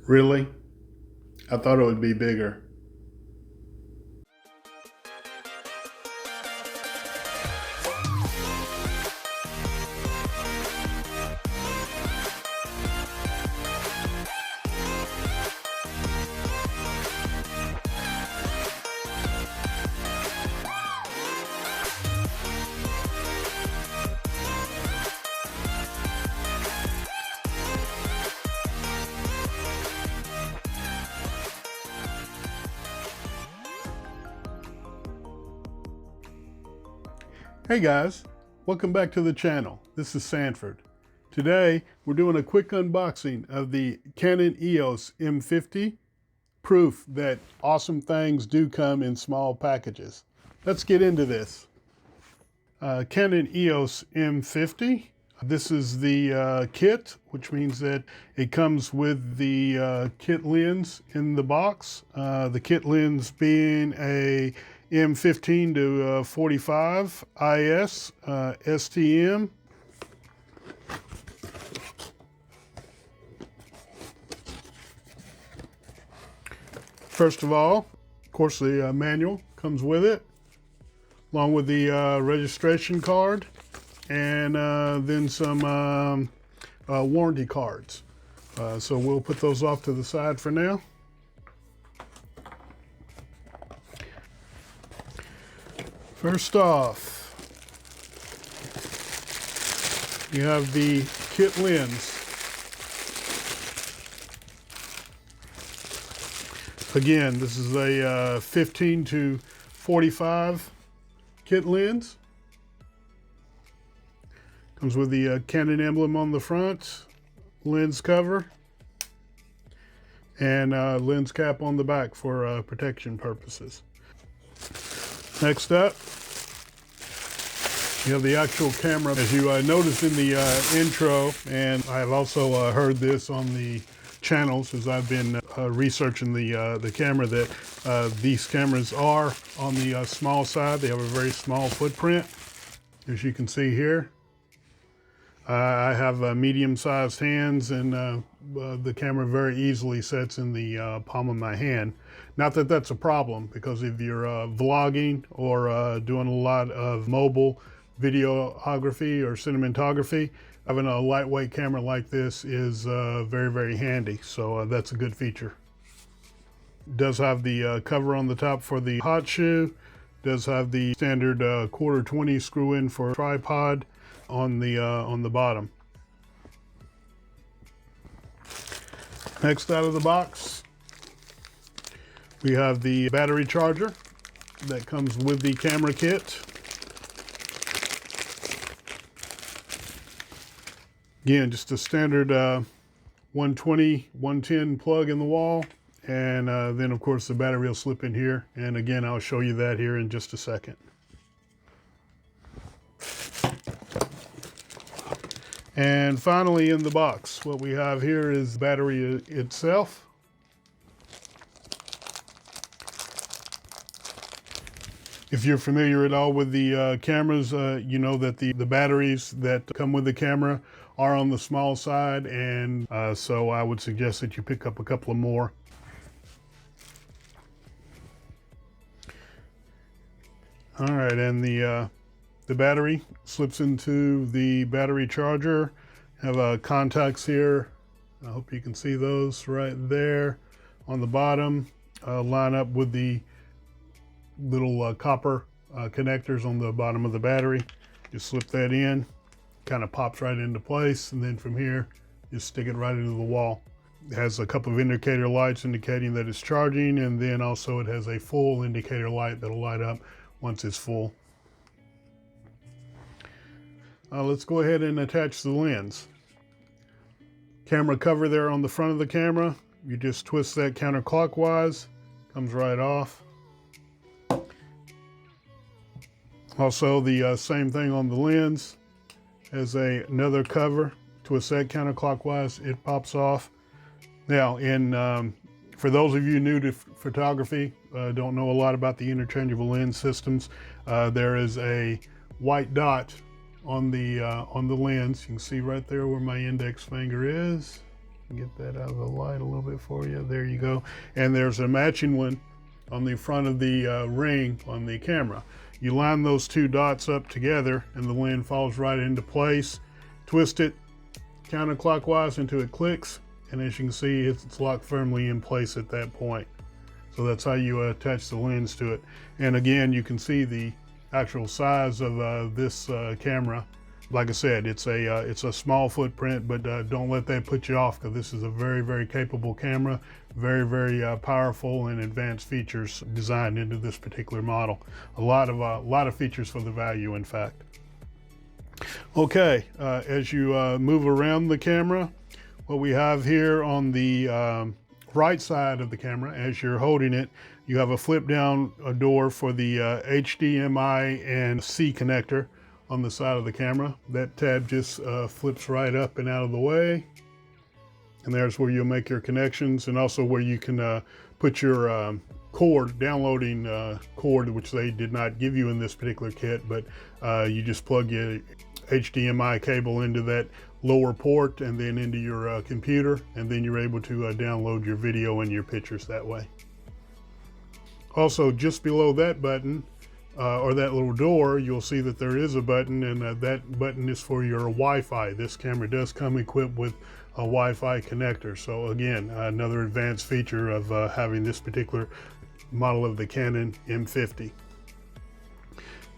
Really? I thought it would be bigger. Hey guys, welcome back to the channel. This is Sanford. Today we're doing a quick unboxing of the Canon EOS M50, proof that awesome things do come in small packages. Let's get into this. Canon EOS M50. This is the kit, which means that it comes with the kit lens in the box. The kit lens being a M15 to 45 IS STM. First of all, of course, the manual comes with it, along with the registration card, and then some warranty cards. So we'll put those off to the side for now. First off, you have the kit lens. Again, this is a 15 to 45 kit lens. Comes with the Canon emblem on the front, lens cover, and lens cap on the back for protection purposes. Next up, you have the actual camera. As you noticed in the intro, and I've also heard this on the channels as I've been researching the camera, that these cameras are on the small side. They have a very small footprint, as you can see here. I have medium-sized hands, and the camera very easily sits in the palm of my hand. Not that that's a problem, because if you're vlogging or doing a lot of mobile videography or cinematography, having a lightweight camera like this is very, very handy. So that's a good feature. It does have the cover on the top for the hot shoe. It does have the standard 1/4-20 screw in for tripod on the bottom. Next out of the box, we have the battery charger that comes with the camera kit. Again, just a standard 120, 110 plug in the wall, and then of course the battery will slip in here, and again I'll show you that here in just a second. And finally in the box, what we have here is the battery itself. If you're familiar at all with the cameras, you know that the batteries that come with the camera are on the small side, and so I would suggest that you pick up a couple of more. All right, and the battery slips into the battery charger. Have contacts here. I hope you can see those right there on the bottom. Line up with the little copper connectors on the bottom of the battery. Just slip that in, kind of pops right into place, and then from here, just stick it right into the wall. It has a couple of indicator lights indicating that it's charging, and then also it has a full indicator light that'll light up once it's full. Let's go ahead and attach the lens. Camera cover there on the front of the camera. You just twist that counterclockwise, comes right off. Also the same thing on the lens. Has another cover, twist that counterclockwise, it pops off. Now, for those of you new to photography, don't know a lot about the interchangeable lens systems, there is a white dot on the lens. You can see right there where my index finger is. Get that out of the light a little bit for you. There you go. And there's a matching one on the front of the ring on the camera. You line those two dots up together and the lens falls right into place. Twist it counterclockwise until it clicks, and as you can see, it's locked firmly in place at that point. So that's how you attach the lens to it. And again, you can see the actual size of this camera. Like I said, it's a small footprint, but don't let that put you off, because this is a very, very capable camera, very, very powerful and advanced features designed into this particular model. A lot of features for the value, in fact. Okay, as you move around the camera, what we have here on the right side of the camera, as you're holding it, you have a flip down door for the HDMI and C connector on the side of the camera. That tab just flips right up and out of the way. And there's where you'll make your connections, and also where you can put your cord, downloading cord, which they did not give you in this particular kit, but you just plug your HDMI cable into that lower port and then into your computer, and then you're able to download your video and your pictures that way. Also, just below that button, or that little door, you'll see that there is a button, and that button is for your Wi-Fi. This camera does come equipped with a Wi-Fi connector. So again, another advanced feature of having this particular model of the Canon M50.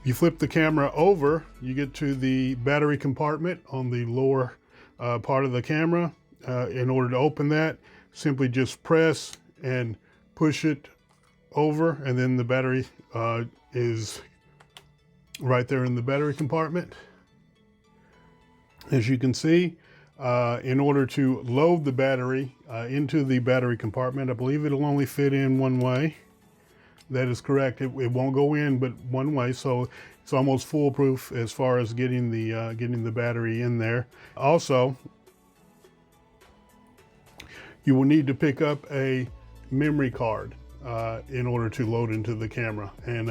You flip the camera over, you get to the battery compartment on the lower part of the camera. In order to open that, simply just press and push it over, and then the battery is right there in the battery compartment. As you can see, in order to load the battery into the battery compartment, I believe it'll only fit in one way. That is correct. It won't go in but one way, so it's almost foolproof as far as getting the battery in there. Also, you will need to pick up a memory card in order to load into the camera. And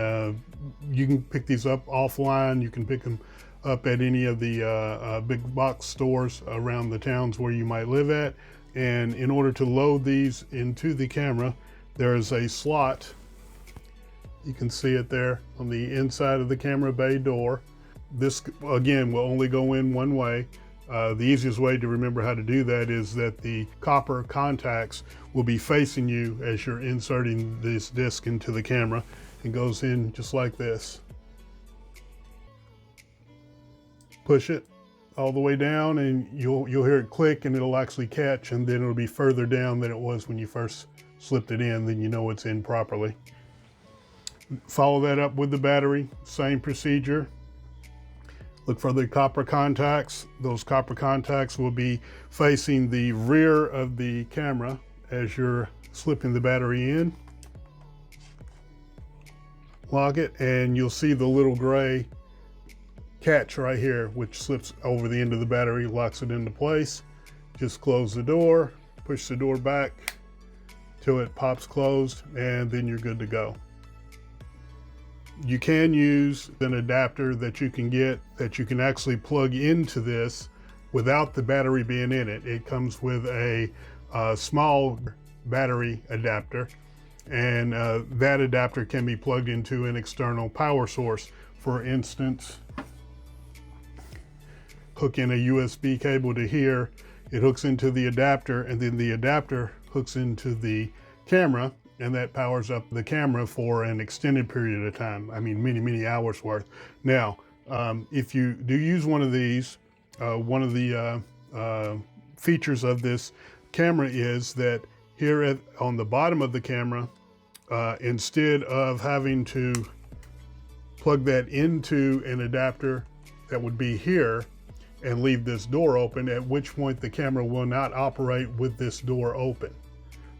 you can pick these up offline. You can pick them up at any of the big box stores around the towns where you might live at. And in order to load these into the camera, there is a slot. You can see it there on the inside of the camera bay door. This, again, will only go in one way. The easiest way to remember how to do that is that the copper contacts will be facing you as you're inserting this disc into the camera. It goes in just like this. Push it all the way down and you'll hear it click, and it'll actually catch, and then it'll be further down than it was when you first slipped it in. Then you know it's in properly. Follow that up with the battery, same procedure. Look for the copper contacts. Those copper contacts will be facing the rear of the camera as you're slipping the battery in. Lock it, and you'll see the little gray catch right here, which slips over the end of the battery, locks it into place. Just close the door, push the door back till it pops closed, and then you're good to go. You can use an adapter that you can get that you can actually plug into this without the battery being in it. It comes with a small battery adapter, and that adapter can be plugged into an external power source. For instance, hook in a USB cable to here, it hooks into the adapter, and then the adapter hooks into the camera, and that powers up the camera for an extended period of time. I mean, many, many hours worth. Now, if you do use one of these, one of the features of this camera is that here on the bottom of the camera, instead of having to plug that into an adapter that would be here and leave this door open, at which point the camera will not operate with this door open.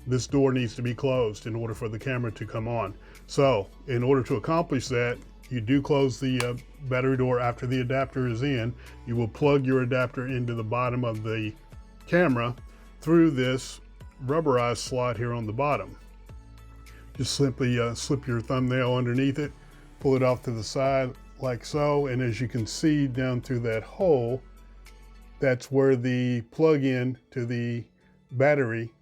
This door needs to be closed in order for the camera to come on. So in order to accomplish that, you do close the battery door after the adapter is in. You will plug your adapter into the bottom of the camera through this rubberized slot here on the bottom. Just simply slip your thumbnail underneath it, pull it off to the side like so, and as you can see down through that hole, that's where the plug-in to the battery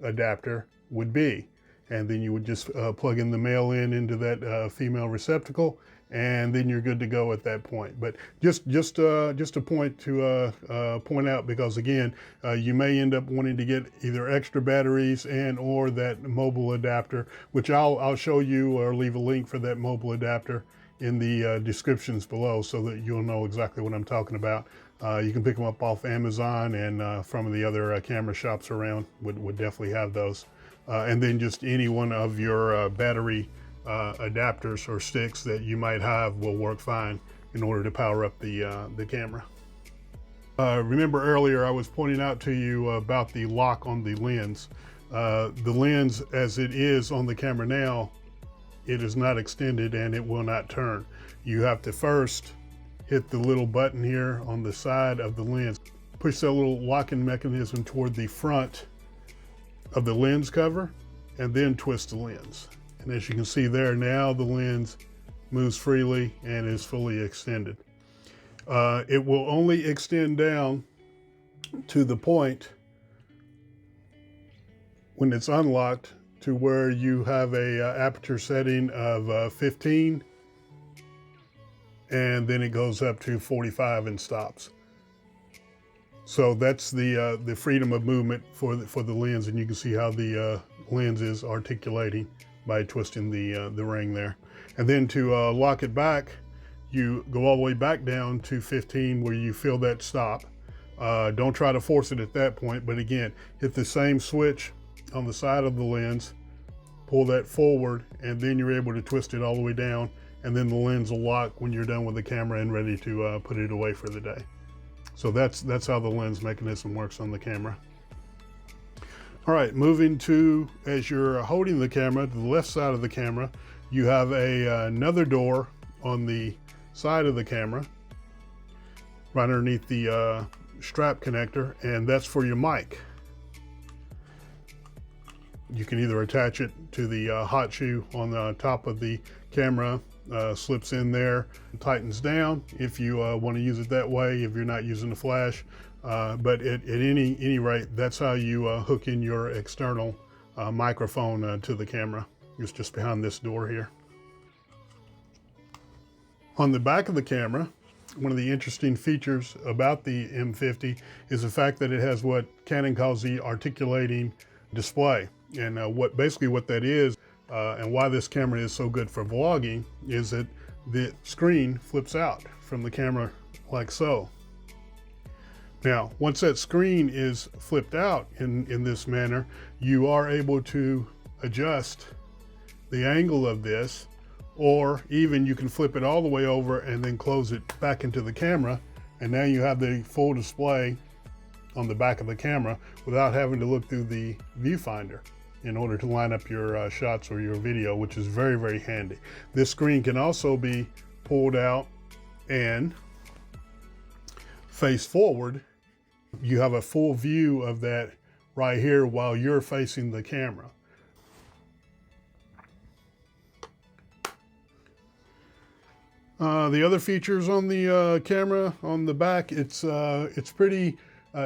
adapter would be. And then you would just plug in the male end into that female receptacle, and then you're good to go at that point. But just a point to point out, because again, you may end up wanting to get either extra batteries and or that mobile adapter, which I'll show you or leave a link for that mobile adapter in the descriptions below, so that you'll know exactly what I'm talking about. You can pick them up off Amazon, and from the other camera shops around would definitely have those. And then just any one of your battery adapters or sticks that you might have will work fine in order to power up the camera. Remember earlier I was pointing out to you about the lock on the lens. The lens as it is on the camera now, it is not extended and it will not turn. You have to first hit the little button here on the side of the lens, push that little locking mechanism toward the front of the lens cover, and then twist the lens. And as you can see there, now the lens moves freely and is fully extended. It will only extend down to the point when it's unlocked to where you have a aperture setting of 15, and then it goes up to 45 and stops. So that's the freedom of movement for the lens, and you can see how the lens is articulating by twisting the ring there. And then to lock it back, you go all the way back down to 15 where you feel that stop. Don't try to force it at that point, but again, hit the same switch on the side of the lens, pull that forward, and then you're able to twist it all the way down, and then the lens will lock when you're done with the camera and ready to put it away for the day. So that's how the lens mechanism works on the camera. All right, moving to, as you're holding the camera, to the left side of the camera, you have another door on the side of the camera, right underneath the strap connector, and that's for your mic. You can either attach it to the hot shoe on the top of the camera, slips in there, tightens down if you want to use it that way, if you're not using the flash. But at any rate, that's how you hook in your external microphone to the camera. It's just behind this door here. On the back of the camera, one of the interesting features about the M50 is the fact that it has what Canon calls the articulating display. And basically what that is, and why this camera is so good for vlogging, is that the screen flips out from the camera like so. Now, once that screen is flipped out in this manner, you are able to adjust the angle of this, or even you can flip it all the way over and then close it back into the camera, and now you have the full display on the back of the camera without having to look through the viewfinder in order to line up your shots or your video, which is very, very handy. This screen can also be pulled out and face forward. You have a full view of that right here while you're facing the camera. The other features on the camera on the back, it's pretty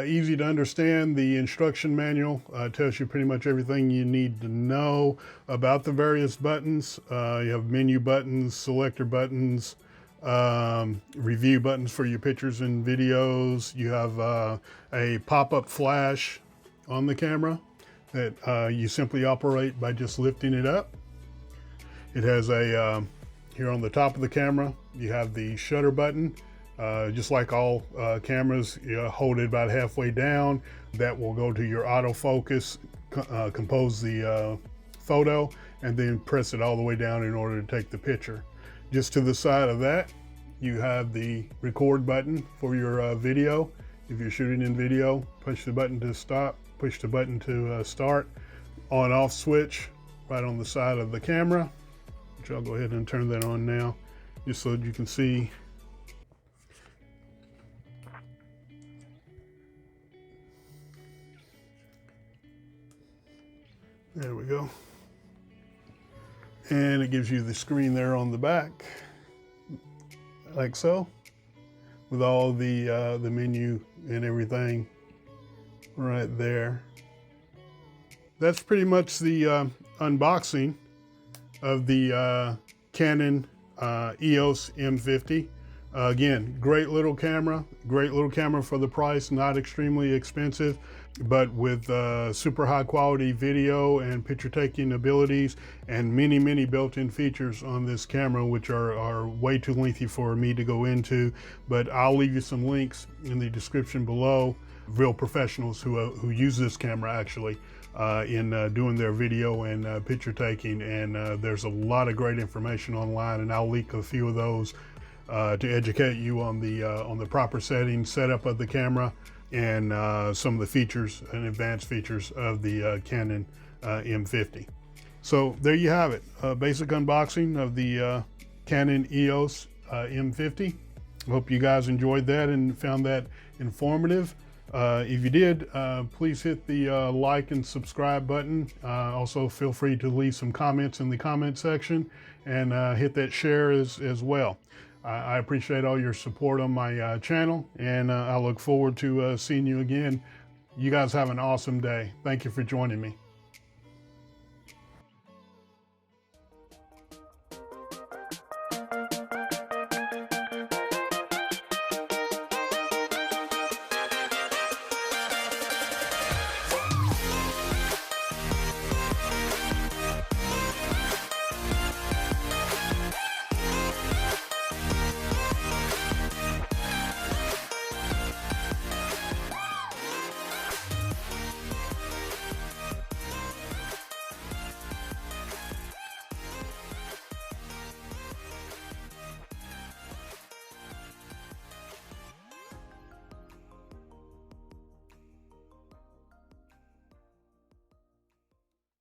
easy to understand. The instruction manual tells you pretty much everything you need to know about the various buttons. You have menu buttons, selector buttons, review buttons for your pictures and videos. You have a pop-up flash on the camera that you simply operate by just lifting it up. It has a, here on the top of the camera, you have the shutter button. Just like all cameras, you hold it about halfway down. That will go to your autofocus, compose the photo, and then press it all the way down in order to take the picture. Just to the side of that, you have the record button for your video. If you're shooting in video, push the button to stop, push the button to start. On-off switch right on the side of the camera, which I'll go ahead and turn that on now, just so that you can see. There we go. And it gives you the screen there on the back, like so, with all the menu and everything right there. that's pretty much the unboxing of the Canon EOS M50. Again, great little camera for the price, not extremely expensive, but with super high quality video and picture taking abilities and many built-in features on this camera, which are way too lengthy for me to go into, but I'll leave you some links in the description below. Real professionals who use this camera actually in doing their video and picture taking, and there's a lot of great information online, and I'll link a few of those to educate you on the proper settings, setup of the camera, and some of the features and advanced features of the Canon M50. So there you have it, a basic unboxing of the Canon EOS M50. I hope you guys enjoyed that and found that informative. If you did, please hit the like and subscribe button. Also feel free to leave some comments in the comment section, and hit that share as well. I appreciate all your support on my channel, and I look forward to seeing you again. You guys have an awesome day. Thank you for joining me.